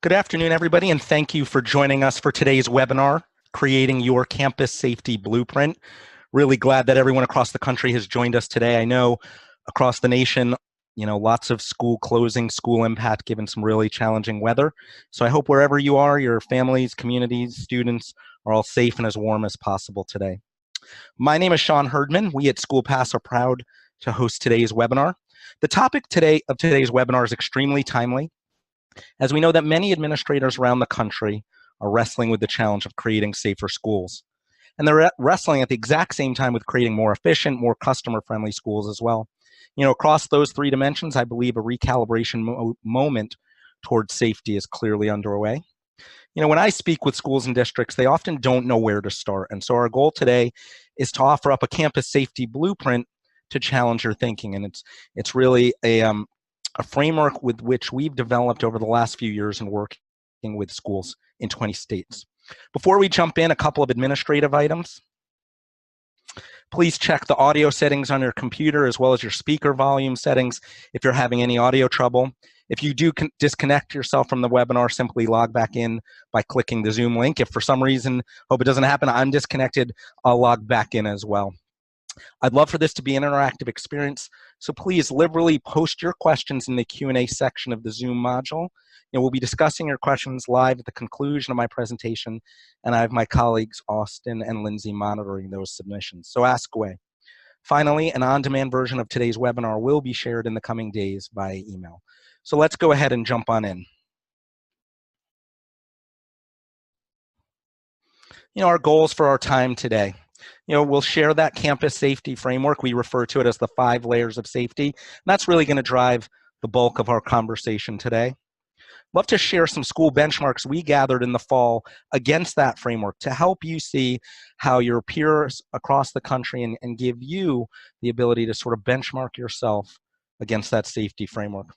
Good afternoon, everybody, and thank you for joining us for today's webinar, Creating Your Campus Safety Blueprint. Really glad that everyone across the country has joined us today. I know across the nation, lots of school closing, school impact, given some really challenging weather. So I hope wherever you are, your families, communities, students are all safe and as warm as possible today. My name is Sean Herdman. We at School Pass are proud to host today's webinar. The topic of today's webinar is extremely timely, as we know that many administrators around the country are wrestling with the challenge of creating safer schools. And they're wrestling at the exact same time with creating more efficient, more customer-friendly schools as well. Across those three dimensions, I believe a recalibration moment towards safety is clearly underway. When I speak with schools and districts, they often don't know where to start. And so our goal today is to offer up a campus safety blueprint to challenge your thinking. And it's really a framework with which we've developed over the last few years in working with schools in 20 states. Before we jump in, a couple of administrative items. Please check the audio settings on your computer as well as your speaker volume settings if you're having any audio trouble. If you do disconnect yourself from the webinar, simply log back in by clicking the Zoom link. If for some reason, hope it doesn't happen, I'm disconnected, I'll log back in as well. I'd love for this to be an interactive experience, so please liberally post your questions in the Q&A section of the Zoom module. We'll be discussing your questions live at the conclusion of my presentation, and I have my colleagues Austin and Lindsay monitoring those submissions, so ask away. Finally, an on-demand version of today's webinar will be shared in the coming days by email. So let's go ahead and jump on in. Our goals for our time today. We'll share that campus safety framework. We refer to it as the 5 layers of safety. And that's really going to drive the bulk of our conversation today. Love to share some school benchmarks we gathered in the fall against that framework to help you see how your peers across the country and give you the ability to sort of benchmark yourself against that safety framework.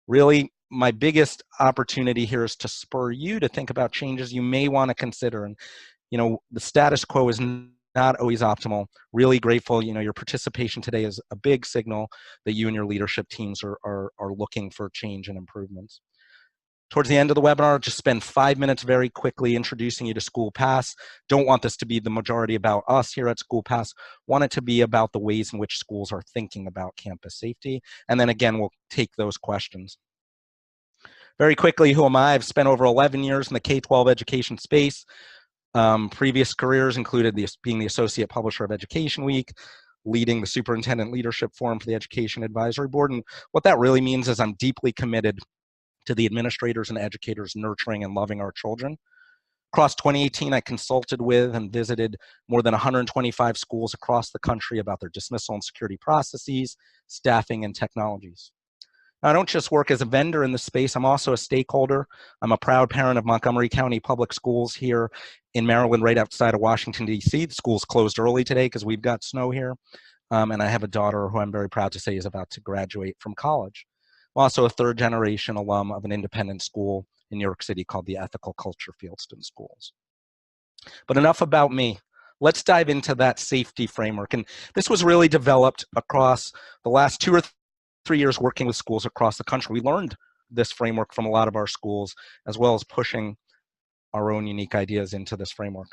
Really, my biggest opportunity here is to spur you to think about changes you may want to consider. And, the status quo is not always optimal. Really grateful, your participation today is a big signal that you and your leadership teams are looking for change and improvements. Towards the end of the webinar, just spend 5 minutes very quickly introducing you to School Pass. Don't want this to be the majority about us here at School Pass. Want it to be about the ways in which schools are thinking about campus safety. And then again, we'll take those questions. Very quickly, who am I? I've spent over 11 years in the K-12 education space. Previous careers included being the Associate Publisher of Education Week, leading the Superintendent Leadership Forum for the Education Advisory Board. And what that really means is I'm deeply committed to the administrators and educators nurturing and loving our children. Across 2018, I consulted with and visited more than 125 schools across the country about their dismissal and security processes, staffing, and technologies. Now, I don't just work as a vendor in this space, I'm also a stakeholder. I'm a proud parent of Montgomery County Public Schools here in Maryland, right outside of Washington, D.C. The school's closed early today because we've got snow here. And I have a daughter who I'm very proud to say is about to graduate from college. I'm also a third-generation alum of an independent school in New York City called the Ethical Culture Fieldston Schools. But enough about me. Let's dive into that safety framework. And this was really developed across the last 2 or 3 years working with schools across the country. We learned this framework from a lot of our schools, as well as pushing our own unique ideas into this framework.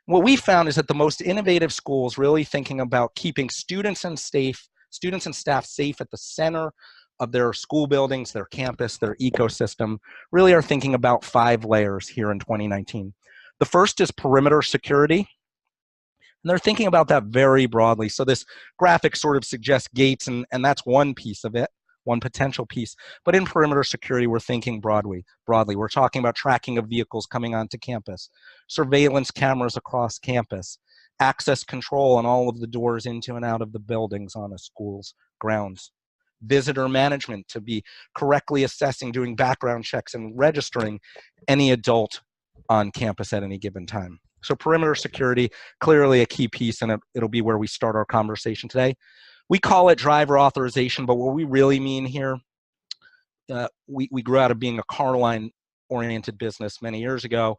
What we found is that the most innovative schools really thinking about keeping students and staff safe at the center of their school buildings, their campus, their ecosystem, really are thinking about 5 layers here in 2019. The first is perimeter security, and they're thinking about that very broadly. So this graphic sort of suggests gates, and that's one piece of it, one potential piece. But in perimeter security, we're thinking broadly. We're talking about tracking of vehicles coming onto campus, surveillance cameras across campus, access control on all of the doors into and out of the buildings on a school's grounds, visitor management to be correctly assessing, doing background checks, and registering any adult on campus at any given time. So perimeter security, clearly a key piece, and it'll be where we start our conversation today. We call it driver authorization, but what we really mean here, we grew out of being a car line-oriented business many years ago.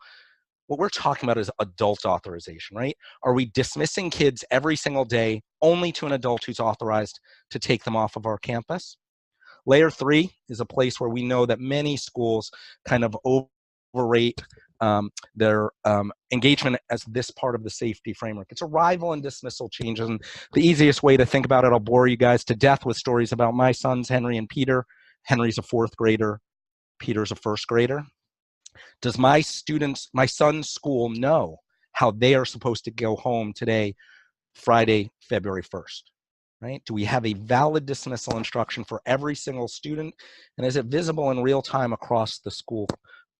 What we're talking about is adult authorization, right? Are we dismissing kids every single day only to an adult who's authorized to take them off of our campus? Layer 3 is a place where we know that many schools kind of overrate their engagement as this part of the safety framework. It's arrival and dismissal changes. And the easiest way to think about it, I'll bore you guys to death with stories about my sons, Henry and Peter. Henry's a 4th grader, Peter's a 1st grader. Does my son's school know how they are supposed to go home today, Friday, February 1st? Right? Do we have a valid dismissal instruction for every single student? And is it visible in real time across the school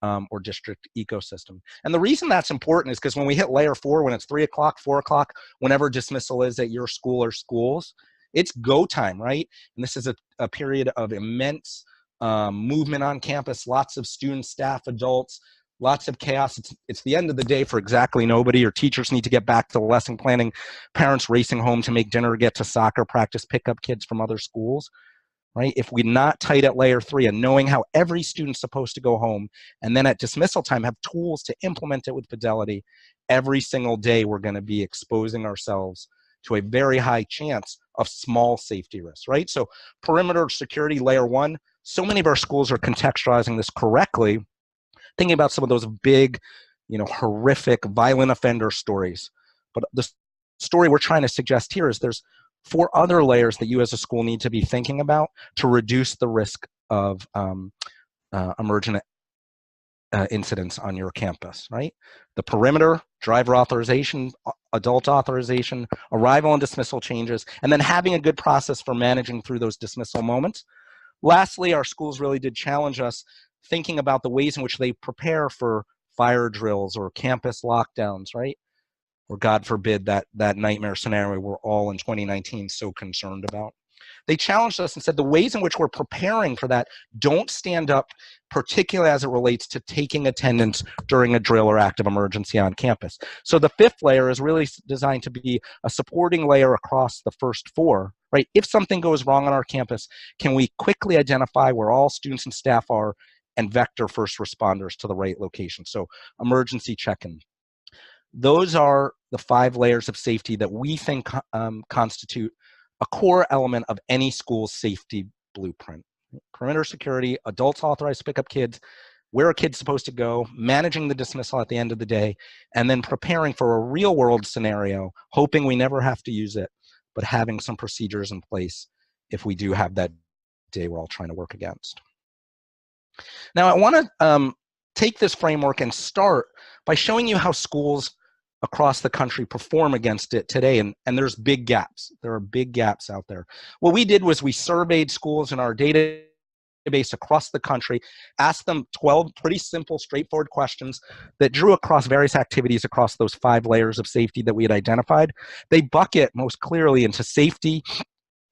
or district ecosystem? And the reason that's important is because when we hit layer 4, when it's 3 o'clock, 4 o'clock, whenever dismissal is at your school or schools, it's go time, right? And this is a period of immense movement on campus, lots of students, staff, adults, lots of chaos. It's the end of the day for exactly nobody. Your teachers need to get back to lesson planning, parents racing home to make dinner, get to soccer practice, pick up kids from other schools, right? If we're not tight at layer 3 and knowing how every student's supposed to go home, and then at dismissal time have tools to implement it with fidelity, every single day we're going to be exposing ourselves to a very high chance of small safety risks, right? So perimeter security, layer 1, so many of our schools are contextualizing this correctly, thinking about some of those big, horrific, violent offender stories. But the story we're trying to suggest here is there's 4 other layers that you as a school need to be thinking about to reduce the risk of emergent incidents on your campus, right? The perimeter, driver authorization, adult authorization, arrival and dismissal changes, and then having a good process for managing through those dismissal moments. Lastly, our schools really did challenge us thinking about the ways in which they prepare for fire drills or campus lockdowns, right? Or God forbid that nightmare scenario we're all in 2019 so concerned about. They challenged us and said the ways in which we're preparing for that don't stand up, particularly as it relates to taking attendance during a drill or active emergency on campus. So the 5th layer is really designed to be a supporting layer across the first 4, right? If something goes wrong on our campus, can we quickly identify where all students and staff are and vector first responders to the right location? So emergency check-in. Those are the 5 layers of safety that we think constitute a core element of any school's safety blueprint. Perimeter security, adults authorized to pick up kids, where are kids supposed to go, managing the dismissal at the end of the day, and then preparing for a real world scenario, hoping we never have to use it, but having some procedures in place if we do have that day we're all trying to work against. Now, I want to take this framework and start by showing you how schools across the country perform against it today, and there's big gaps. There are big gaps out there. What we did was we surveyed schools in our database across the country, asked them 12 pretty simple, straightforward questions that drew across various activities across those 5 layers of safety that we had identified. They bucket most clearly into safety,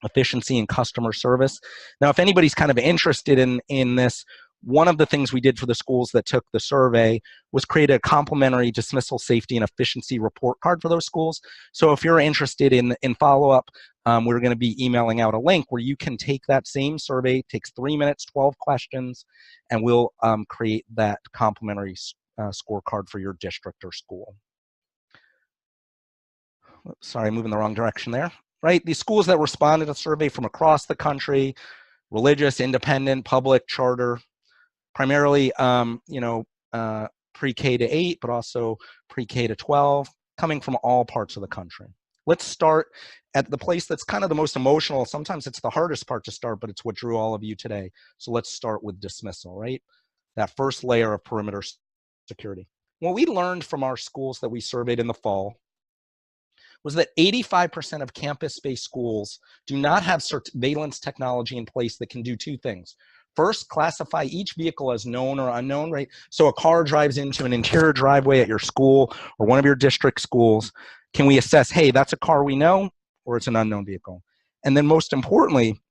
efficiency, and customer service. Now, if anybody's kind of interested in this, one of the things we did for the schools that took the survey was create a complimentary dismissal safety and efficiency report card for those schools. So if you're interested in follow-up, we're going to be emailing out a link where you can take that same survey. It takes 3 minutes, 12 questions, and we'll create that complimentary scorecard for your district or school. Oops, sorry, moving the wrong direction there. Right, these schools that responded to the survey from across the country, religious, independent, public, charter, primarily, pre-K to 8, but also pre-K to 12, coming from all parts of the country. Let's start at the place that's kind of the most emotional. Sometimes it's the hardest part to start, but it's what drew all of you today. So let's start with dismissal, right? That first layer of perimeter security. What we learned from our schools that we surveyed in the fall was that 85% of campus-based schools do not have surveillance technology in place that can do 2 things. First, classify each vehicle as known or unknown, right? So a car drives into an interior driveway at your school or one of your district schools. Can we assess, hey, that's a car we know or it's an unknown vehicle? And then most importantly,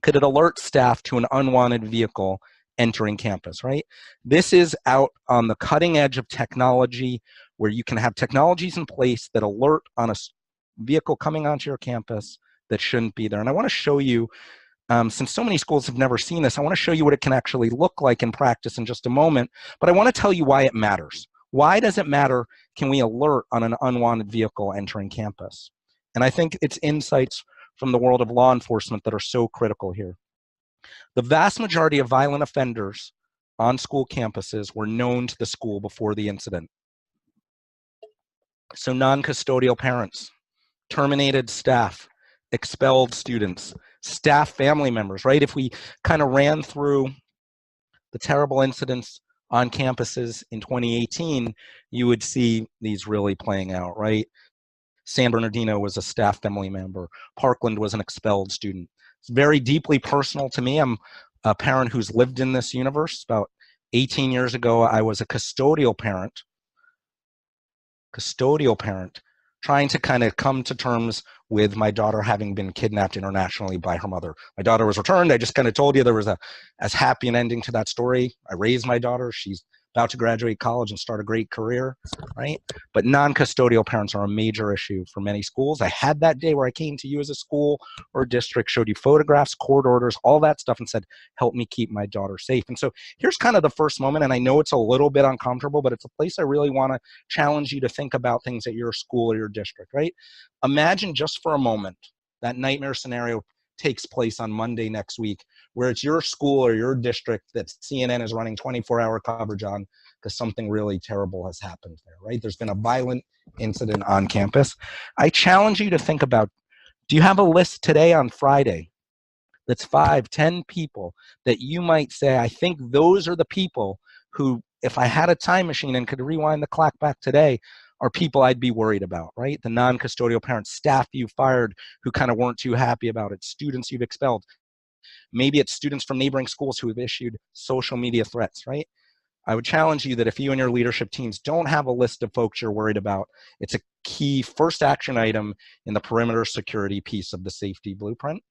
could it alert staff to an unwanted vehicle entering campus, right? This is out on the cutting edge of technology where you can have technologies in place that alert on a vehicle coming onto your campus that shouldn't be there. And I want to show you, since so many schools have never seen this, I want to show you what it can actually look like in practice in just a moment, but I want to tell you why it matters. Why does it matter? Can we alert on an unwanted vehicle entering campus? And I think it's insights from the world of law enforcement that are so critical here. The vast majority of violent offenders on school campuses were known to the school before the incident. So non-custodial parents, terminated staff, expelled students, staff family members, right? If we kind of ran through the terrible incidents on campuses in 2018, you would see these really playing out, right? San Bernardino was a staff family member. Parkland was an expelled student. It's very deeply personal to me. I'm a parent who's lived in this universe. About 18 years ago, I was a custodial parent, trying to kind of come to terms with my daughter having been kidnapped internationally by her mother. My daughter was returned. I just kind of told you there was as happy an ending to that story. I raised my daughter. She's about to graduate college and start a great career, right? But non-custodial parents are a major issue for many schools. I had that day where I came to you as a school or district, showed you photographs, court orders, all that stuff, and said, help me keep my daughter safe. And so here's kind of the first moment, and I know it's a little bit uncomfortable, but it's a place I really want to challenge you to think about things at your school or your district, right? Imagine just for a moment that nightmare scenario takes place on Monday next week, where it's your school or your district that CNN is running 24-hour coverage on because something really terrible has happened there, right? There's been a violent incident on campus. I challenge you to think about, do you have a list today on Friday that's 5, 10 people that you might say, I think those are the people who, if I had a time machine and could rewind the clock back today, are people I'd be worried about, right? The non-custodial parents, staff you fired who kind of weren't too happy about it, students you've expelled. Maybe it's students from neighboring schools who have issued social media threats, right? I would challenge you that if you and your leadership teams don't have a list of folks you're worried about, it's a key first action item in the perimeter security piece of the safety blueprint.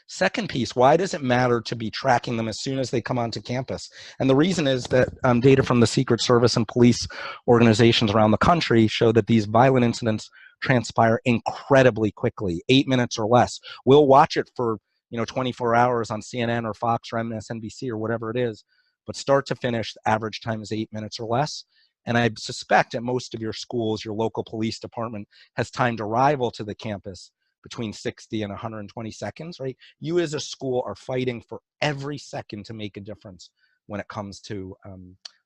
Second piece, why does it matter to be tracking them as soon as they come onto campus? And the reason is that data from the Secret Service and police organizations around the country show that these violent incidents transpire incredibly quickly, 8 minutes or less. We'll watch it for 24 hours on CNN or Fox or MSNBC or whatever it is, but start to finish, the average time is 8 minutes or less. And I suspect at most of your schools, your local police department has timed arrival to the campus between 60 and 120 seconds, right? You as a school are fighting for every second to make a difference when it comes to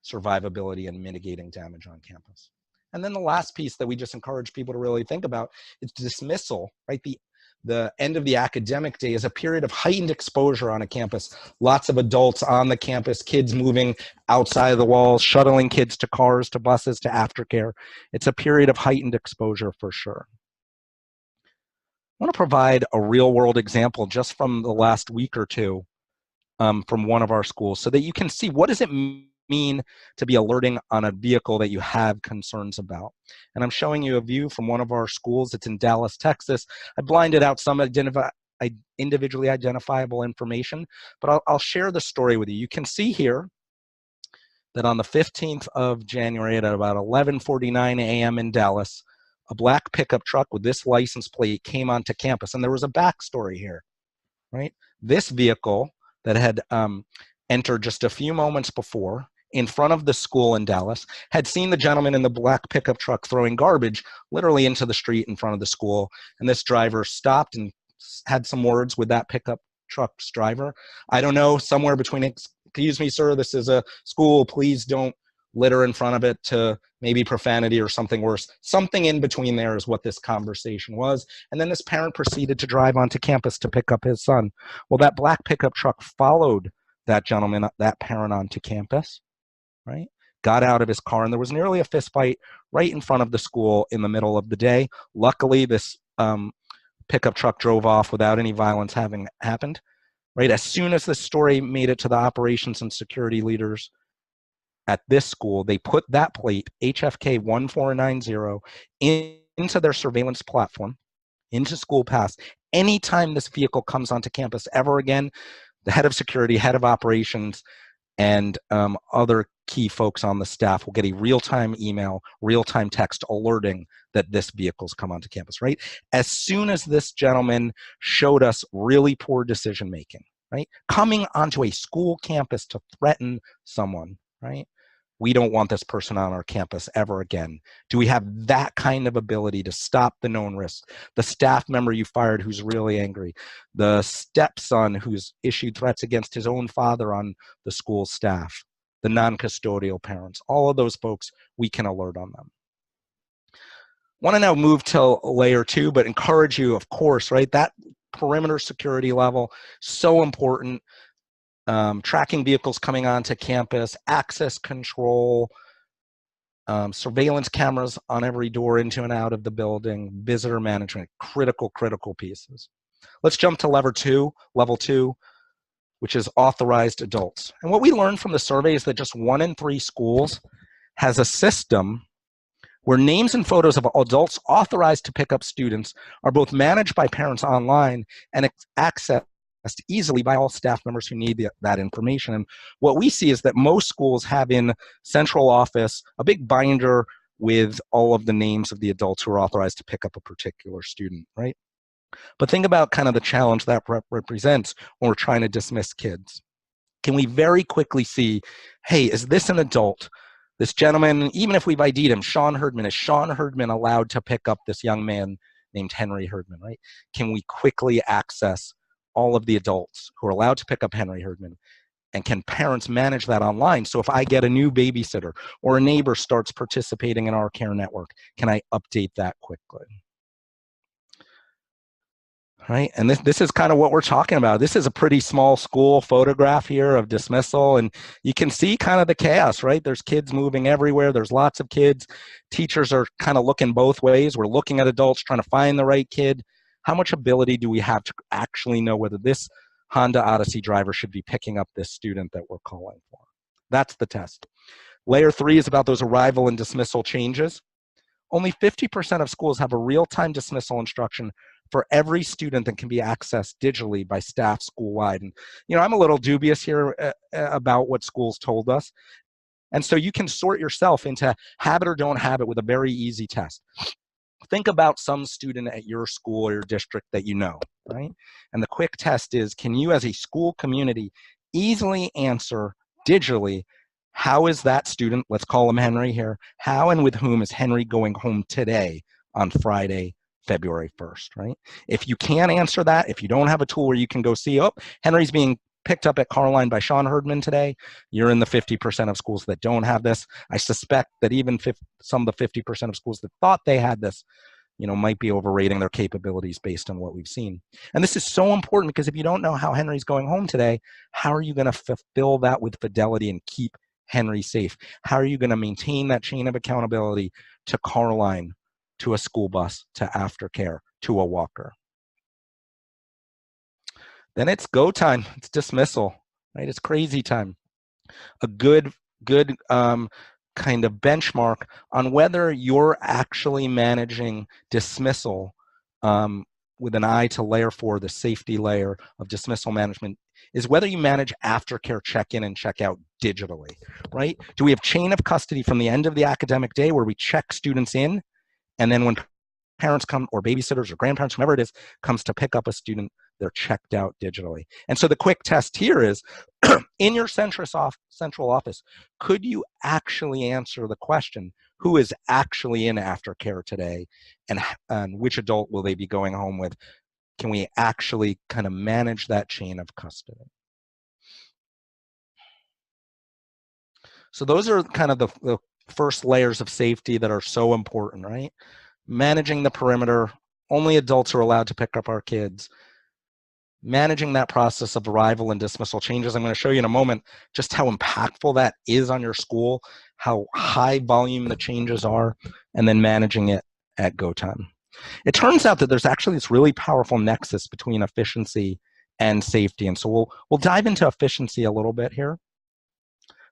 survivability and mitigating damage on campus. And then the last piece that we just encourage people to really think about is dismissal, right? The end of the academic day is a period of heightened exposure on a campus. Lots of adults on the campus, kids moving outside of the walls, shuttling kids to cars, to buses, to aftercare. It's a period of heightened exposure for sure. I want to provide a real world example just from the last week or two from one of our schools so that you can see what does it mean to be alerting on a vehicle that you have concerns about. And I'm showing you a view from one of our schools. It's in Dallas, Texas. I blinded out some individually identifiable information, but I'll share the story with you. You can see here that on the 15th of January at about 11:49 a.m. in Dallas, a black pickup truck with this license plate came onto campus. And there was a backstory here, right? This vehicle that had entered just a few moments before in front of the school in Dallas had seen the gentleman in the black pickup truck throwing garbage literally into the street in front of the school. And this driver stopped and had some words with that pickup truck's driver. I don't know, somewhere between, excuse me, sir, this is a school, please don't litter in front of it, to maybe profanity or something worse. Something in between there is what this conversation was. And then this parent proceeded to drive onto campus to pick up his son. Well, that black pickup truck followed that gentleman, that parent, onto campus, right? Got out of his car, and there was nearly a fist fight right in front of the school in the middle of the day. Luckily, this pickup truck drove off without any violence having happened, right? As soon as this story made it to the operations and security leaders at this school, they put that plate, HFK 1490, into their surveillance platform, into School Pass. Anytime this vehicle comes onto campus ever again, the head of security, head of operations, and other key folks on the staff will get a real-time email, real-time text alerting that this vehicle's come onto campus, right? As soon as this gentleman showed us really poor decision-making, right? Coming onto a school campus to threaten someone, right? we don't want this person on our campus ever again? Do we have that kind of ability to stop the known risks? The staff member you fired who's really angry, the stepson who's issued threats against his own father on the school staff, the non-custodial parents, all of those folks, we can alert on them. Want to now move to layer 2, but encourage you, of course, right? That perimeter security level, so important. Tracking vehicles coming onto campus, access control, surveillance cameras on every door into and out of the building, visitor management, critical pieces. Let's jump to level 2, which is authorized adults. And what we learned from the survey is that just 1 in 3 schools has a system where names and photos of adults authorized to pick up students are both managed by parents online and accessed easily by all staff members who need that information. And what we see is that most schools have in central office a big binder with all of the names of the adults who are authorized to pick up a particular student, right? But think about kind of the challenge that represents when we're trying to dismiss kids. Can we very quickly see, hey, is this an adult? This gentleman, even if we've ID'd him, Sean Herdman, is Sean Herdman allowed to pick up this young man named Henry Herdman, right? Can we quickly access all of the adults who are allowed to pick up Henry Herdman? And can parents manage that online? So if I get a new babysitter or a neighbor starts participating in our care network, can I update that quickly? Right, and this is kind of what we're talking about. This is a pretty small school photograph here of dismissal, and you can see kind of the chaos, right? There's kids moving everywhere. There's lots of kids. Teachers are kind of looking both ways. We're looking at adults trying to find the right kid. How much ability do we have to actually know whether this Honda Odyssey driver should be picking up this student that we're calling for? That's the test. Layer 3 is about those arrival and dismissal changes. Only 50% of schools have a real-time dismissal instruction for every student that can be accessed digitally by staff school-wide. And, you know, I'm a little dubious here about what schools told us. And so you can sort yourself into have it or don't have it with a very easy test. Think about some student at your school or your district that you know, right? And the quick test is, can you as a school community easily answer digitally, how is that student, let's call him Henry here, how and with whom is Henry going home today on Friday, February 1st, right? If you can't answer that, if you don't have a tool where you can go see, oh, Henry's being picked up at Carline by Sean Herdman today, you're in the 50% of schools that don't have this. I suspect that even some of the 50% of schools that thought they had this, you know, might be overrating their capabilities based on what we've seen. And this is so important because if you don't know how Henry's going home today, how are you going to fulfill that with fidelity and keep Henry safe? How are you going to maintain that chain of accountability to Carline, to a school bus, to aftercare, to a walker? Then it's go time. It's dismissal, right? It's crazy time. A good kind of benchmark on whether you're actually managing dismissal with an eye to layer 4, the safety layer of dismissal management, is whether you manage aftercare check-in and check-out digitally, right? Do we have chain of custody from the end of the academic day where we check students in, and then when parents come, or babysitters or grandparents, whomever it is, comes to pick up a student, they're checked out digitally? And so the quick test here is, in your central office, could you actually answer the question, who is actually in aftercare today, and which adult will they be going home with? Can we actually kind of manage that chain of custody? So those are kind of the first layers of safety that are so important, right? Managing the perimeter, only adults are allowed to pick up our kids. Managing that process of arrival and dismissal changes. I'm going to show you in a moment just how impactful that is on your school, how high volume the changes are, and then managing it at go time. It turns out that there's actually this really powerful nexus between efficiency and safety. And so we'll dive into efficiency a little bit here.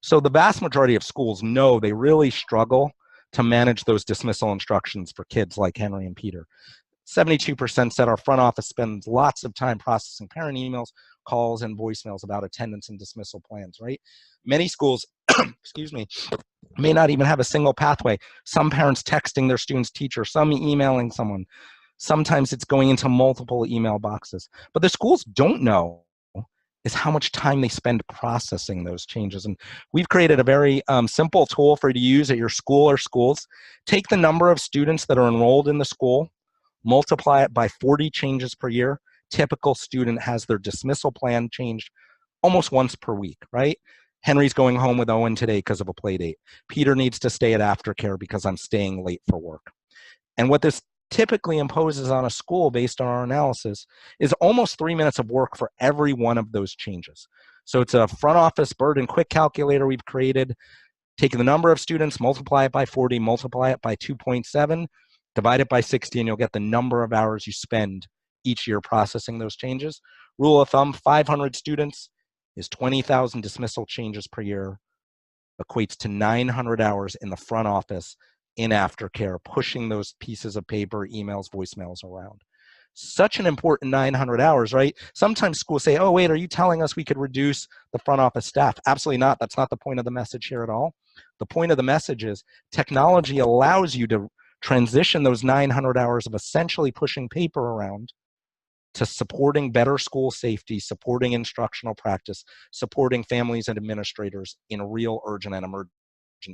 So the vast majority of schools know they really struggle to manage those dismissal instructions for kids like Henry and Peter. 72% said our front office spends lots of time processing parent emails, calls, and voicemails about attendance and dismissal plans, right? Many schools, excuse me, may not even have a single pathway. Some parents texting their student's teacher, some emailing someone. Sometimes it's going into multiple email boxes. But the schools don't know is how much time they spend processing those changes. And we've created a very simple tool for you to use at your school or schools. Take the number of students that are enrolled in the school, multiply it by 40 changes per year. Typical student has their dismissal plan changed almost once per week, right? Henry's going home with Owen today because of a play date. Peter needs to stay at aftercare because I'm staying late for work. And what this typically imposes on a school based on our analysis is almost 3 minutes of work for every one of those changes. So it's a front office burden quick calculator we've created. Take the number of students, multiply it by 40, multiply it by 2.7, divide it by 60, and you'll get the number of hours you spend each year processing those changes. Rule of thumb, 500 students is 20,000 dismissal changes per year, equates to 900 hours in the front office in aftercare, pushing those pieces of paper, emails, voicemails around. Such an important 900 hours, right? Sometimes schools say, oh, wait, are you telling us we could reduce the front office staff? Absolutely not. That's not the point of the message here at all. The point of the message is technology allows you to transition those 900 hours of essentially pushing paper around to supporting better school safety, supporting instructional practice, supporting families and administrators in real urgent and emergent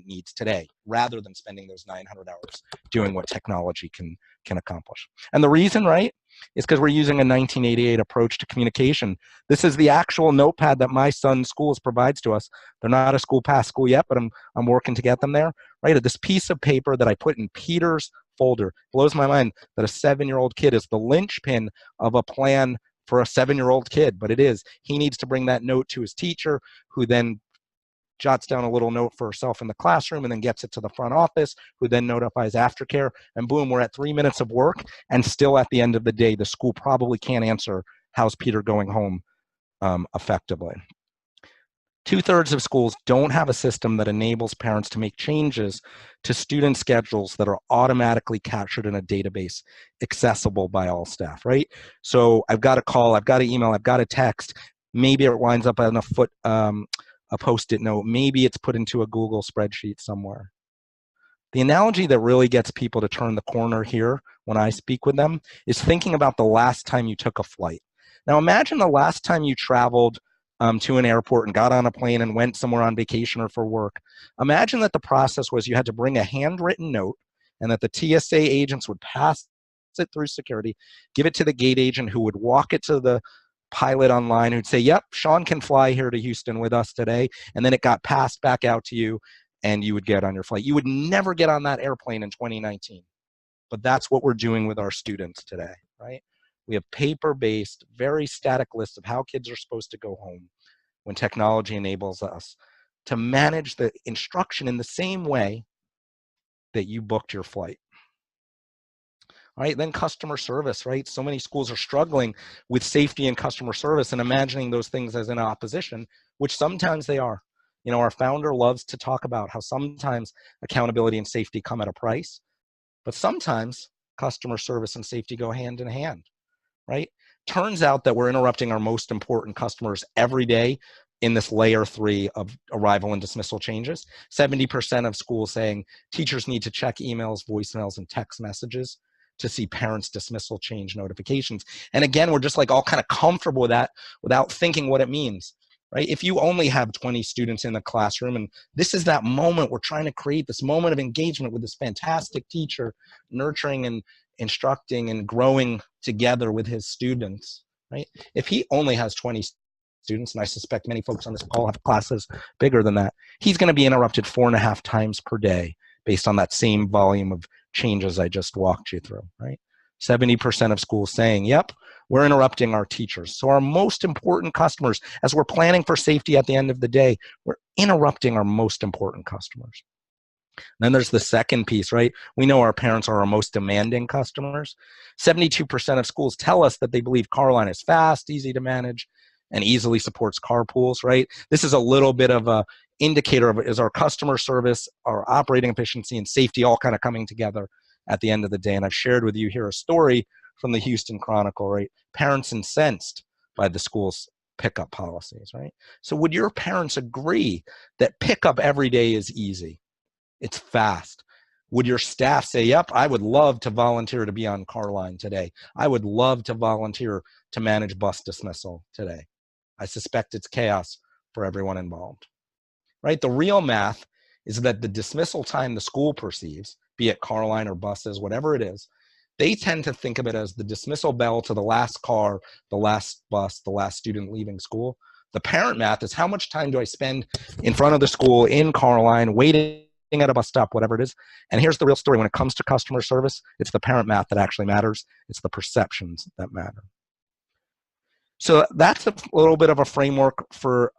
needs today, rather than spending those 900 hours doing what technology can accomplish. And the reason, right, is because we're using a 1988 approach to communication. This is the actual notepad that my son's schools provides to us. They're not a school pass school yet, but I'm working to get them there, right? This piece of paper that I put in Peter's folder. Blows my mind that a 7-year-old kid is the linchpin of a plan for a 7-year-old kid, but it is. He needs to bring that note to his teacher, who then jots down a little note for herself in the classroom and then gets it to the front office, who then notifies aftercare, and boom, we're at 3 minutes of work, and still at the end of the day, the school probably can't answer, how's Peter going home effectively. 2/3 of schools don't have a system that enables parents to make changes to student schedules that are automatically captured in a database accessible by all staff, right? So I've got a call, I've got an email, I've got a text. Maybe it winds up on a Post-it note. Maybe it's put into a Google spreadsheet somewhere. The analogy that really gets people to turn the corner here when I speak with them is thinking about the last time you took a flight. Now imagine the last time you traveled to an airport and got on a plane and went somewhere on vacation or for work. Imagine that the process was you had to bring a handwritten note and that the TSA agents would pass it through security, give it to the gate agent who would walk it to the pilot online who'd say, yep, Sean can fly here to Houston with us today. And then it got passed back out to you and you would get on your flight. You would never get on that airplane in 2019. But that's what we're doing with our students today, right? We have paper-based, very static lists of how kids are supposed to go home when technology enables us to manage the instruction in the same way that you booked your flight. All right, then customer service, right? So many schools are struggling with safety and customer service and imagining those things as in opposition, which sometimes they are. You know, our founder loves to talk about how sometimes accountability and safety come at a price, but sometimes customer service and safety go hand in hand, right? Turns out that we're interrupting our most important customers every day in this layer 3 of arrival and dismissal changes. 70% of schools saying teachers need to check emails, voicemails, and text messages to see parents' dismissal change notifications. And again, we're just like all kind of comfortable with that without thinking what it means, right? If you only have 20 students in the classroom, and this is that moment we're trying to create, this moment of engagement with this fantastic teacher, nurturing and instructing and growing together with his students, right? If he only has 20 students, and I suspect many folks on this call have classes bigger than that, he's going to be interrupted 4.5 times per day based on that same volume of changes I just walked you through, right? 70% of schools saying, yep, we're interrupting our teachers. So our most important customers, as we're planning for safety at the end of the day, we're interrupting our most important customers. Then there's the second piece, right? We know our parents are our most demanding customers. 72% of schools tell us that they believe Carline is fast, easy to manage, and easily supports carpools, right? This is a little bit of a indicator of, is our customer service, our operating efficiency, and safety all kind of coming together at the end of the day. And I've shared with you here a story from the Houston Chronicle, right? Parents incensed by the school's pickup policies, right? So would your parents agree that pickup every day is easy? It's fast. Would your staff say, yep, I would love to volunteer to be on Carline today. I would love to volunteer to manage bus dismissal today. I suspect it's chaos for everyone involved, right? The real math is that the dismissal time the school perceives, be it car line or buses, whatever it is, they tend to think of it as the dismissal bell to the last car, the last bus, the last student leaving school. The parent math is how much time do I spend in front of the school, in car line, waiting at a bus stop, whatever it is. And here's the real story. When it comes to customer service, it's the parent math that actually matters. It's the perceptions that matter. So that's a little bit of a framework for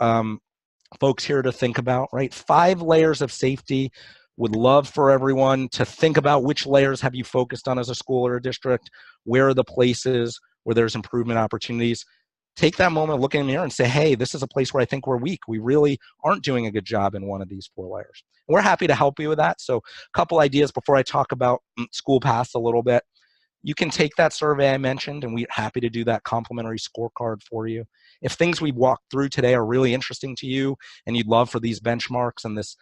folks here to think about, right? 5 layers of safety. Would love for everyone to think about which layers have you focused on as a school or a district. Where are the places where there's improvement opportunities? Take that moment, look in the mirror and say, hey, this is a place where I think we're weak. We really aren't doing a good job in one of these 4 layers. And we're happy to help you with that. So a couple ideas before I talk about School Pass a little bit. You can take that survey I mentioned, and we're happy to do that complimentary scorecard for you. If things we walked through today are really interesting to you and you'd love for these benchmarks and this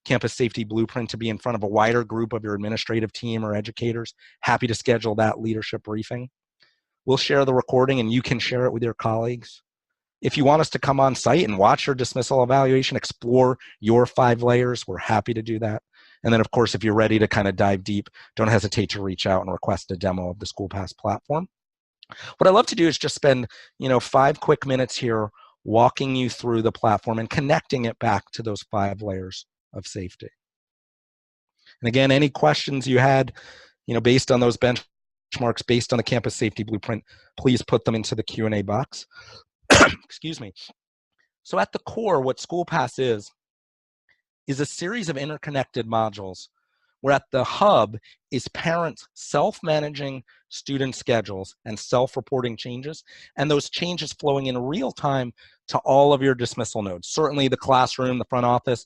campus safety blueprint to be in front of a wider group of your administrative team or educators, happy to schedule that leadership briefing. We'll share the recording and you can share it with your colleagues. If you want us to come on site and watch your dismissal evaluation, explore your 5 layers, we're happy to do that. And then, of course, if you're ready to kind of dive deep, don't hesitate to reach out and request a demo of the School Pass platform. What I love to do is just spend, 5 quick minutes here walking you through the platform and connecting it back to those 5 layers of safety. And again, any questions you had, based on those benchmarks, based on the campus safety blueprint, please put them into the Q&A box. Excuse me. So at the core, what School Pass is a series of interconnected modules where at the hub is parents self-managing student schedules and self-reporting changes, and those changes flowing in real time to all of your dismissal nodes. Certainly the classroom, the front office,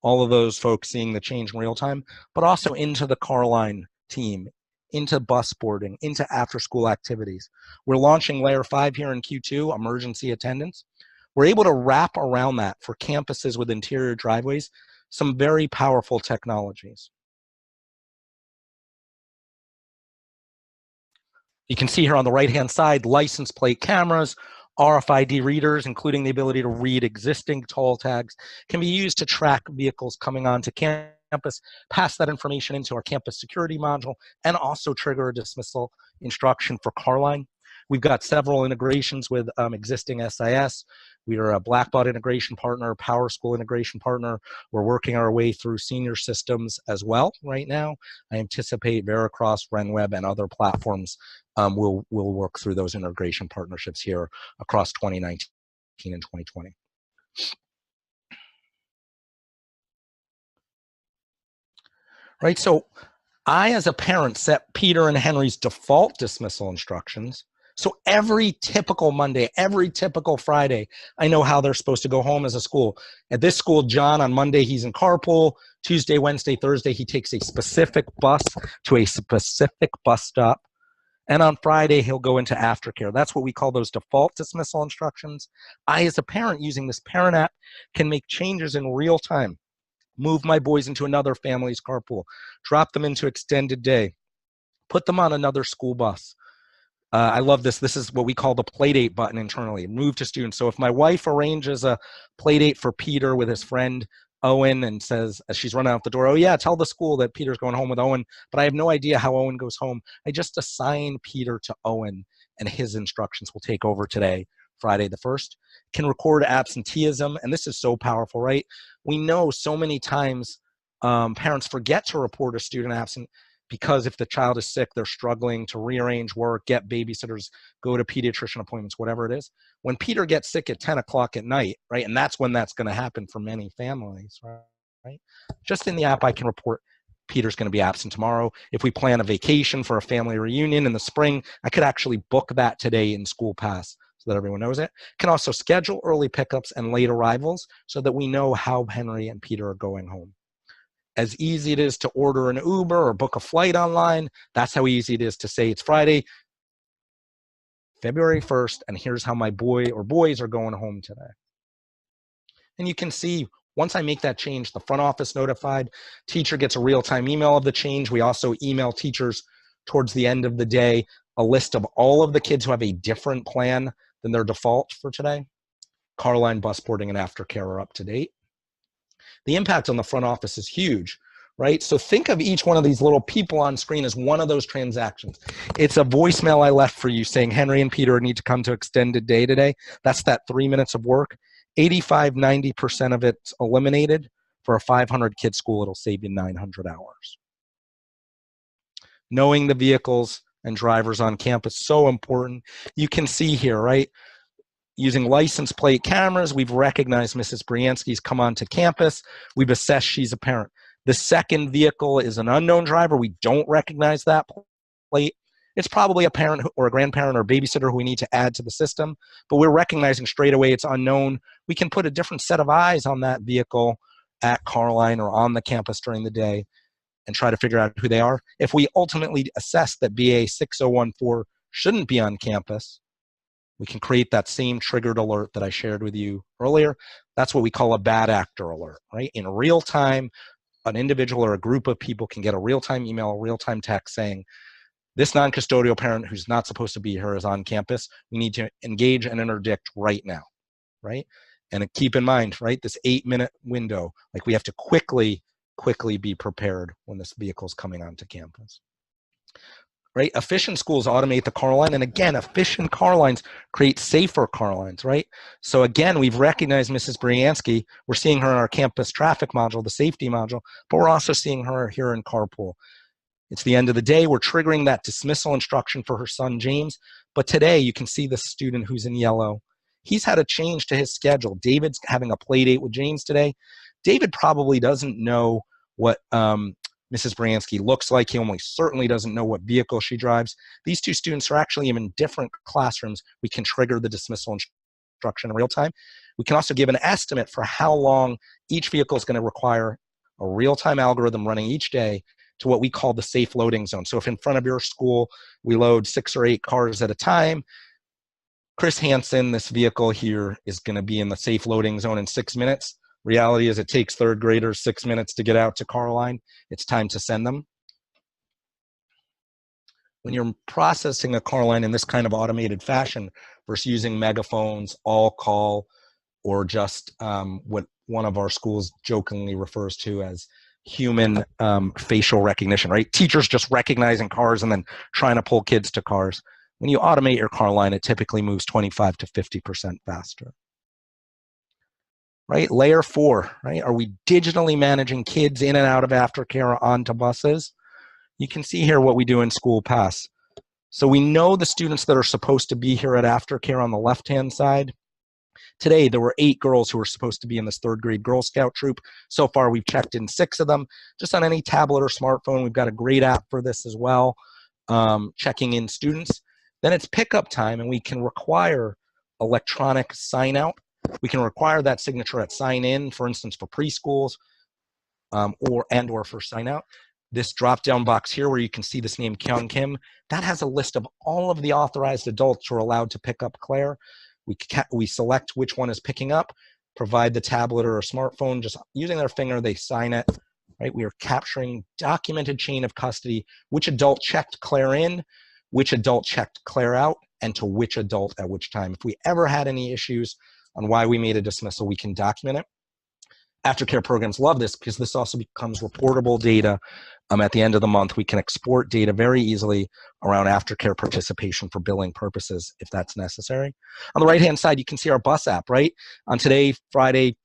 all of those folks seeing the change in real time, but also into the car line team, into bus boarding, into after-school activities. We're launching Layer 5 here in Q2, emergency attendance. We're able to wrap around that for campuses with interior driveways, some very powerful technologies. You can see here on the right-hand side, license plate cameras, RFID readers, including the ability to read existing toll tags, can be used to track vehicles coming onto campus, pass that information into our campus security module, and also trigger a dismissal instruction for Carline. We've got several integrations with existing SIS. We are a Blackbaud integration partner, PowerSchool integration partner. We're working our way through senior systems as well right now. I anticipate Veracross, RenWeb, and other platforms will work through those integration partnerships here across 2019 and 2020. Right, so I, as a parent, set Peter and Henry's default dismissal instructions. So every typical Monday, every typical Friday, I know how they're supposed to go home as a school. At this school, John, on Monday, he's in carpool. Tuesday, Wednesday, Thursday, he takes a specific bus to a specific bus stop. And on Friday, he'll go into aftercare. That's what we call those default dismissal instructions. I, as a parent, using this parent app, can make changes in real time. Move my boys into another family's carpool, drop them into extended day, put them on another school bus. I love this. This is what we call the playdate button internally, move to students. So if my wife arranges a playdate for Peter with his friend Owen and says, as she's running out the door, oh yeah, tell the school that Peter's going home with Owen, but I have no idea how Owen goes home. I just assign Peter to Owen and his instructions will take over today, Friday the 1st. Can record absenteeism, and this is so powerful, right? We know so many times parents forget to report a student absent because if the child is sick, they're struggling to rearrange work, get babysitters, go to pediatrician appointments, whatever it is. When Peter gets sick at 10 o'clock at night, right, and that's when that's going to happen for many families, right? Just in the app, I can report Peter's going to be absent tomorrow. If we plan a vacation for a family reunion in the spring, I could actually book that today in School Pass so that everyone knows it. Can also schedule early pickups and late arrivals so that we know how Henry and Peter are going home. As easy it is to order an Uber or book a flight online, that's how easy it is to say it's Friday, February 1st, and here's how my boy or boys are going home today. And you can see once I make that change, the front office notified, teacher gets a real-time email of the change. We also email teachers towards the end of the day a list of all of the kids who have a different plan than their default for today. Car line, bus boarding, and aftercare are up to date. The impact on the front office is huge, right? So think of each one of these little people on screen as one of those transactions. It's a voicemail I left for you saying Henry and Peter need to come to extended day today. That's that 3 minutes of work. 85, 90% of it's eliminated. For a 500 kid school, it'll save you 900 hours. Knowing the vehicles and drivers on campus, so important. You can see here, right? Using license plate cameras, we've recognized Mrs. Briansky's come onto campus. We've assessed she's a parent. The second vehicle is an unknown driver. We don't recognize that plate. It's probably a parent or a grandparent or a babysitter who we need to add to the system, but we're recognizing straight away it's unknown. We can put a different set of eyes on that vehicle at Carline or on the campus during the day and try to figure out who they are. If we ultimately assess that BA 6014 shouldn't be on campus, we can create that same triggered alert that I shared with you earlier. That's what we call a bad actor alert, right? In real time, an individual or a group of people can get a real-time email, a real-time text saying, this non-custodial parent who's not supposed to be here is on campus. We need to engage and interdict right now, right? And keep in mind, right, this 8-minute window, like we have to quickly be prepared when this vehicle is coming onto campus. Right? Efficient schools automate the car line. And again, efficient car lines create safer car lines, right? So again, we've recognized Mrs. Briansky. We're seeing her in our campus traffic module, the safety module, but we're also seeing her here in carpool. It's the end of the day. We're triggering that dismissal instruction for her son, James. But today you can see the student who's in yellow. He's had a change to his schedule. David's having a play date with James today. David probably doesn't know what Mrs. Briansky looks like. He almost certainly doesn't know what vehicle she drives. These two students are actually in different classrooms. We can trigger the dismissal instruction in real time. We can also give an estimate for how long each vehicle is going to require a real-time algorithm running each day to what we call the safe loading zone. So if in front of your school, we load 6 or 8 cars at a time, Chris Hansen, this vehicle here, is going to be in the safe loading zone in 6 minutes. Reality is it takes third graders 6 minutes to get out to car line. It's time to send them. When you're processing a car line in this kind of automated fashion versus using megaphones, all call, or just what one of our schools jokingly refers to as human facial recognition, right? Teachers just recognizing cars and then trying to pull kids to cars. When you automate your car line, it typically moves 25 to 50% faster. Right? Layer 4, right? Are we digitally managing kids in and out of aftercare onto buses? You can see here what we do in School Pass. So we know the students that are supposed to be here at aftercare on the left-hand side. Today, there were 8 girls who were supposed to be in this 3rd grade Girl Scout troop. So far, we've checked in 6 of them. Just on any tablet or smartphone, we've got a great app for this as well, checking in students. Then it's pickup time, and we can require electronic sign-out. We can require that signature at sign-in, for instance, for preschools or for sign-out. This drop-down box here where you can see this name Kyung Kim, that has a list of all of the authorized adults who are allowed to pick up Claire. We select which one is picking up, provide the tablet or a smartphone, just using their finger, they sign it, right? We are capturing documented chain of custody, which adult checked Claire in, which adult checked Claire out, and to which adult at which time. If we ever had any issues on why we made a dismissal, we can document it. Aftercare programs love this because this also becomes reportable data. At the end of the month, we can export data very easily around aftercare participation for billing purposes if that's necessary. On the right-hand side, you can see our bus app, right? On today, Friday,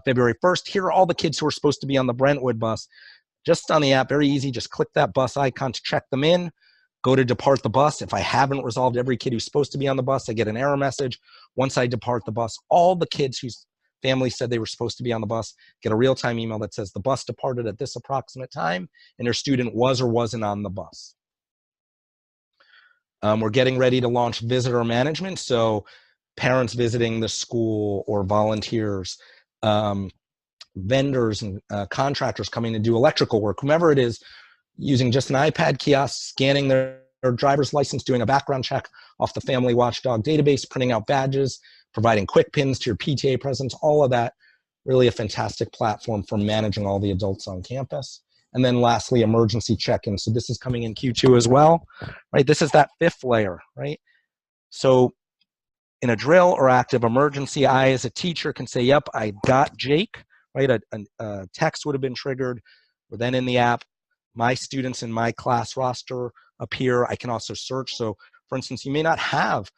February 1st, here are all the kids who are supposed to be on the Brentwood bus. Just on the app, very easy, just click that bus icon to check them in. Go to depart the bus. If I haven't resolved every kid who's supposed to be on the bus, I get an error message. Once I depart the bus, all the kids whose family said they were supposed to be on the bus get a real-time email that says the bus departed at this approximate time and their student was or wasn't on the bus. We're getting ready to launch visitor management, so parents visiting the school or volunteers, vendors and contractors coming to do electrical work, whomever it is, using just an iPad kiosk, scanning their driver's license, doing a background check off the Family Watchdog database, printing out badges, providing quick pins to your PTA presence, all of that. Really a fantastic platform for managing all the adults on campus. And then lastly, emergency check-in. So this is coming in Q2 as well, right? This is that 5th layer, right? So in a drill or active emergency, I, as a teacher, can say, yep, I got Jake, right? A text would have been triggered, or then in the app, my students in my class roster appear. I can also search. So, for instance, you may not have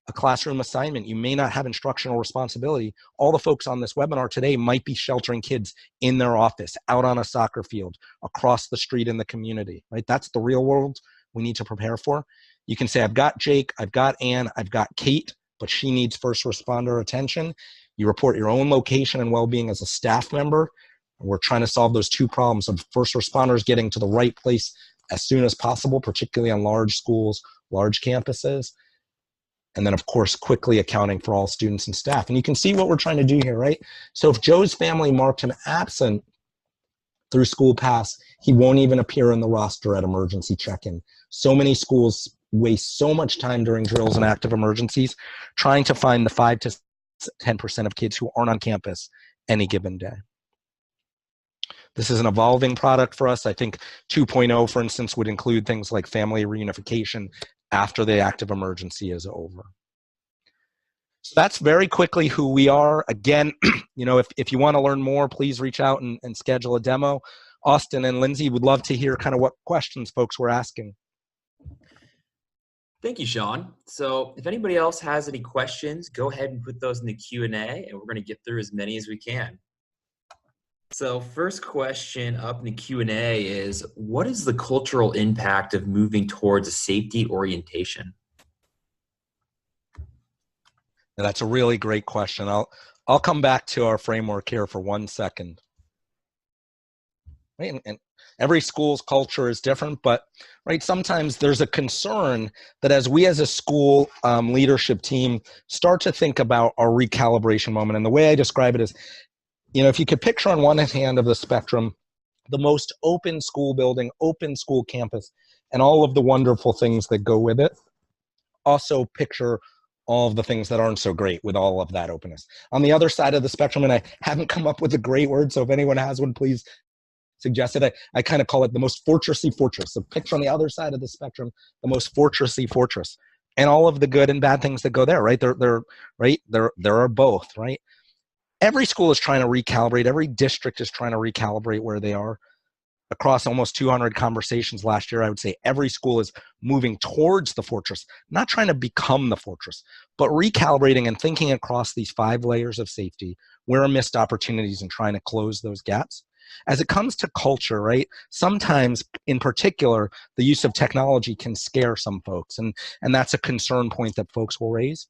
a classroom assignment. You may not have instructional responsibility. All the folks on this webinar today might be sheltering kids in their office, out on a soccer field, across the street in the community, right? That's the real world we need to prepare for. You can say, I've got Jake, I've got Ann, I've got Kate, but she needs first responder attention. You report your own location and well-being as a staff member. We're trying to solve those two problems of first responders getting to the right place as soon as possible, particularly on large schools, large campuses. And then, of course, quickly accounting for all students and staff. And you can see what we're trying to do here, right? So if Joe's family marked him absent through school pass, he won't even appear in the roster at emergency check-in. So many schools waste so much time during drills and active emergencies trying to find the 5 to 10% of kids who aren't on campus any given day. This is an evolving product for us. I think 2.0, for instance, would include things like family reunification after the active emergency is over. So that's very quickly who we are. Again, if you want to learn more, please reach out and schedule a demo. Austin and Lindsay would love to hear kind of what questions folks were asking. Thank you, Sean. So if anybody else has any questions, go ahead and put those in the Q&A, and we're going to get through as many as we can. So first question up in the Q&A is, what is the cultural impact of moving towards a safety orientation? That's a really great question. I'll come back to our framework here for 1 second. Right? And every school's culture is different, but right, sometimes there's a concern that as we as a school leadership team start to think about our recalibration moment, and the way I describe it is, if you could picture on one hand of the spectrum, the most open school building, open school campus, and all of the wonderful things that go with it, also picture all of the things that aren't so great with all of that openness. On the other side of the spectrum, and I haven't come up with a great word, so if anyone has one, please suggest it. I kind of call it the most fortressy fortress. So picture on the other side of the spectrum, the most fortressy fortress, and all of the good and bad things that go there, right? There are both, right? Every school is trying to recalibrate. Every district is trying to recalibrate where they are. Across almost 200 conversations last year, I would say every school is moving towards the fortress, not trying to become the fortress, but recalibrating and thinking across these 5 layers of safety, where are missed opportunities and trying to close those gaps. As it comes to culture, right, sometimes in particular, the use of technology can scare some folks, and that's a concern point that folks will raise.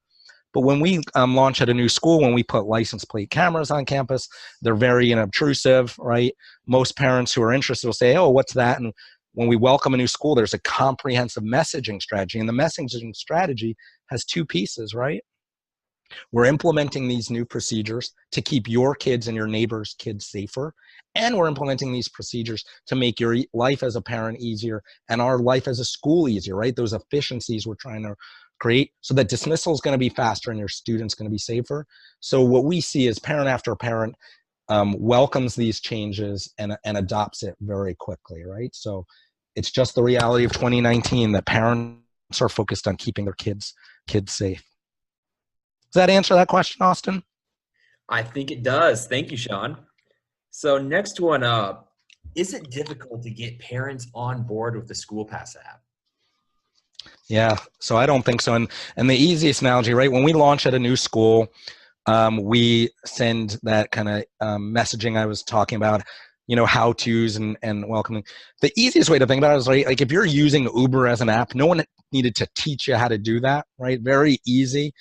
But when we launch at a new school, when we put license plate cameras on campus, they're very inobtrusive, right? Most parents who are interested will say, oh, what's that? And when we welcome a new school, there's a comprehensive messaging strategy. And the messaging strategy has 2 pieces, right? We're implementing these new procedures to keep your kids and your neighbors' kids safer. And we're implementing these procedures to make your life as a parent easier and our life as a school easier, right? Those efficiencies we're trying to create so that dismissal is going to be faster and your student's going to be safer. So what we see is parent after parent welcomes these changes and adopts it very quickly, right? So it's just the reality of 2019 that parents are focused on keeping their kids safe. Does that answer that question, Austin? I think it does. Thank you, Sean. So next one up, is it difficult to get parents on board with the School Pass app? Yeah, so I don't think so. And the easiest analogy, right, when we launch at a new school, we send that kind of messaging I was talking about, how-tos and welcoming. The easiest way to think about it is, right, like if you're using Uber as an app, no one needed to teach you how to do that, right? Very easy.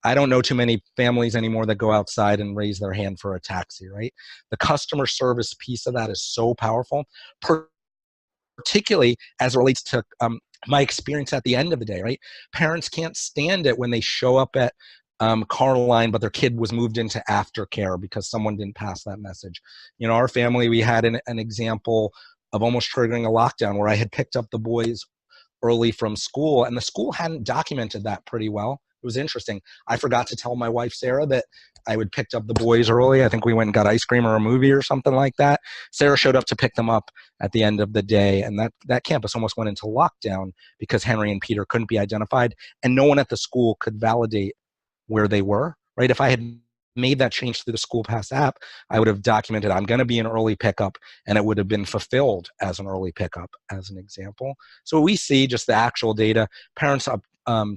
I don't know too many families anymore that go outside and raise their hand for a taxi, right? The customer service piece of that is so powerful, particularly as it relates to my experience at the end of the day, right? Parents can't stand it when they show up at car line, but their kid was moved into aftercare because someone didn't pass that message. Our family, we had an example of almost triggering a lockdown where I had picked up the boys early from school, and the school hadn't documented that pretty well. It was interesting. I forgot to tell my wife, Sarah, that I would picked up the boys early. I think we went and got ice cream or a movie or something like that. Sarah showed up to pick them up at the end of the day, and that campus almost went into lockdown because Henry and Peter couldn't be identified, and no one at the school could validate where they were, right? If I had made that change through the school pass app, I would have documented I'm going to be an early pickup, and it would have been fulfilled as an early pickup, as an example. So we see just the actual data. Parents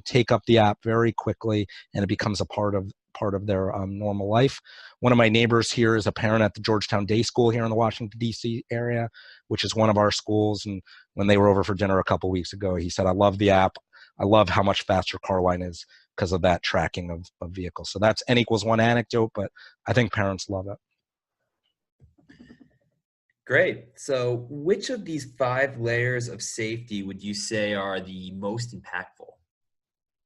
take up the app very quickly, and it becomes a part of their normal life. One of my neighbors here is a parent at the Georgetown Day School here in the Washington, D.C. area, which is one of our schools. And when they were over for dinner a couple weeks ago, he said, I love the app. I love how much faster Carline is because of that tracking of vehicles. So that's N=1 anecdote, but I think parents love it. Great. So which of these 5 layers of safety would you say are the most impactful?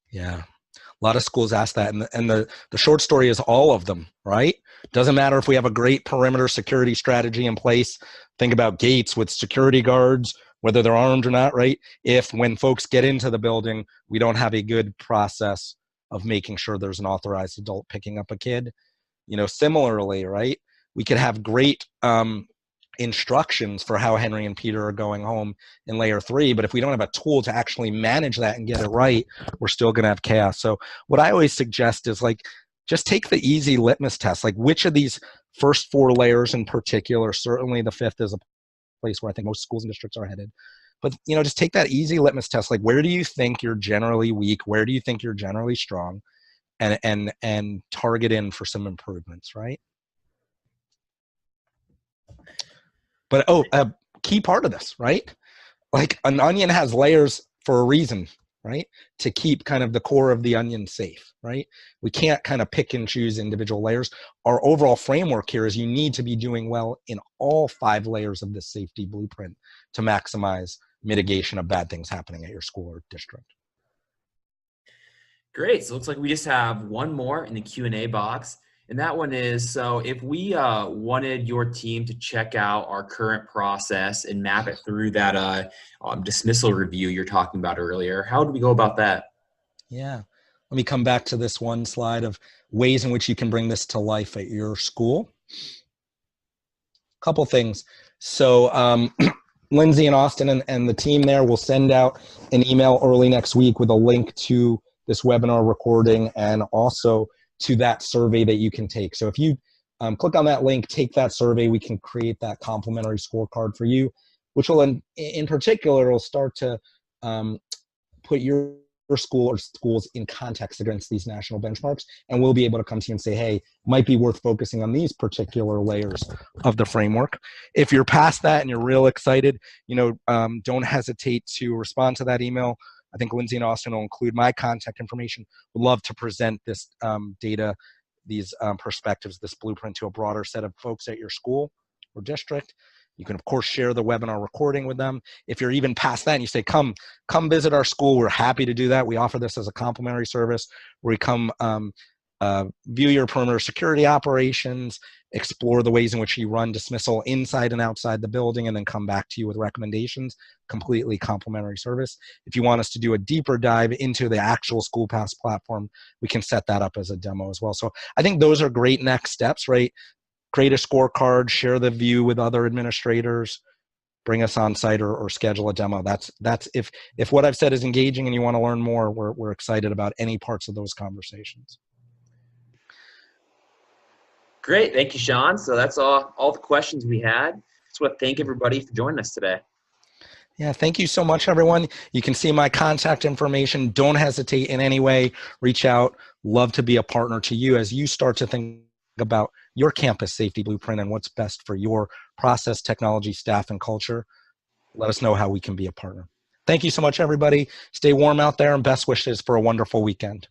Yeah. A lot of schools ask that, and the short story is all of them, right? Doesn't matter if we have a great perimeter security strategy in place. Think about gates with security guards, whether they're armed or not, right? If when folks get into the building, we don't have a good process of making sure there's an authorized adult picking up a kid. Similarly, right? We could have great instructions for how Henry and Peter are going home in layer 3, but if we don't have a tool to actually manage that and get it right, we're still going to have chaos. So what I always suggest is just take the easy litmus test. Which of these first 4 layers in particular, certainly the 5th is a place where I think most schools and districts are headed. But just take that easy litmus test. Where do you think you're generally weak? Where do you think you're generally strong? And target in for some improvements, right? But a key part of this, right? An onion has layers for a reason, right? To keep kind of the core of the onion safe, right? We can't kind of pick and choose individual layers. Our overall framework here is you need to be doing well in all 5 layers of the safety blueprint to maximize mitigation of bad things happening at your school or district. Great. So it looks like we just have one more in the Q&A box. And that one is, so if we wanted your team to check out our current process and map it through that dismissal review you're talking about earlier, how would we go about that? Yeah. Let me come back to this one slide of ways in which you can bring this to life at your school. Couple things. So Lindsay and Austin and the team there will send out an email early next week with a link to this webinar recording and also to that survey that you can take. So if you click on that link, take that survey, we can create that complimentary scorecard for you, which will in particular will start to put your school or schools in context against these national benchmarks, and we'll be able to come to you and say, hey, might be worth focusing on these particular layers of the framework. If you're past that and you're real excited, don't hesitate to respond to that email. I think Lindsay and Austin will include my contact information. Would love to present this data, these perspectives, this blueprint to a broader set of folks at your school or district. You can, of course, share the webinar recording with them. If you're even past that and you say, come visit our school, we're happy to do that. We offer this as a complimentary service where we come view your perimeter security operations, explore the ways in which you run dismissal inside and outside the building, and then come back to you with recommendations. Completely complimentary service. If you want us to do a deeper dive into the actual school pass platform, we can set that up as a demo as well. So I think those are great next steps, right? Create a scorecard, share the view with other administrators, bring us on site or schedule a demo. That's if what I've said is engaging and you want to learn more, we're excited about any parts of those conversations. Great. Thank you, Sean. So that's all the questions we had. Just want to thank everybody for joining us today. Yeah, thank you so much, everyone. You can see my contact information. Don't hesitate in any way. Reach out. Love to be a partner to you as you start to think about your campus safety blueprint and what's best for your process, technology, staff, and culture. Let us know how we can be a partner. Thank you so much, everybody. Stay warm out there and best wishes for a wonderful weekend.